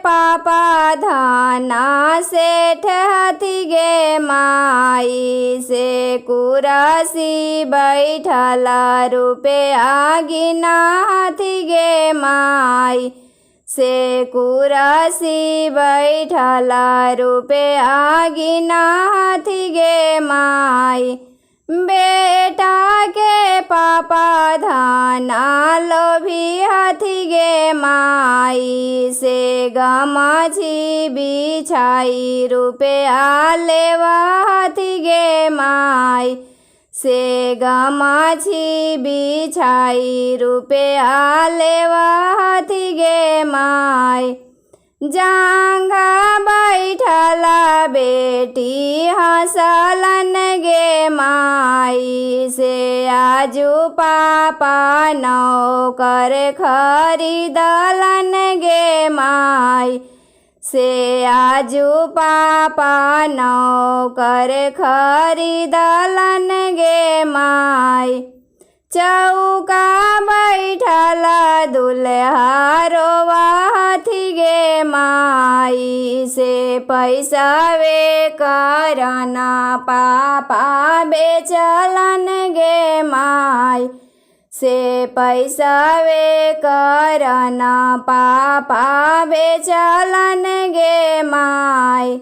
पापा धाना सेठ हाथी गे माई से कुरासी बैठल रुपया गिना हाथी गे माई से कुरासी बैठल रुपया गिना हाथी गे माई बेटा के पापा धाना लोभी हाथी गे माई से गमछी बिछाई रुपया लेवा हाथी गे माई से गमछी बिछाई रुपया लेवा हाथी गे माई जांघा बैठला बेटी हंसलन गे माई से आजू पापा नौकर खरीदलन गे माई से आजू पापा नौकर खरीदलन गे माई चौका बैठल दुल्हा रोवा हाथी गे माई से पैसा वे करना पापा बेचलन गे माई से पैसा वे करना पापा बेचलन गे माई।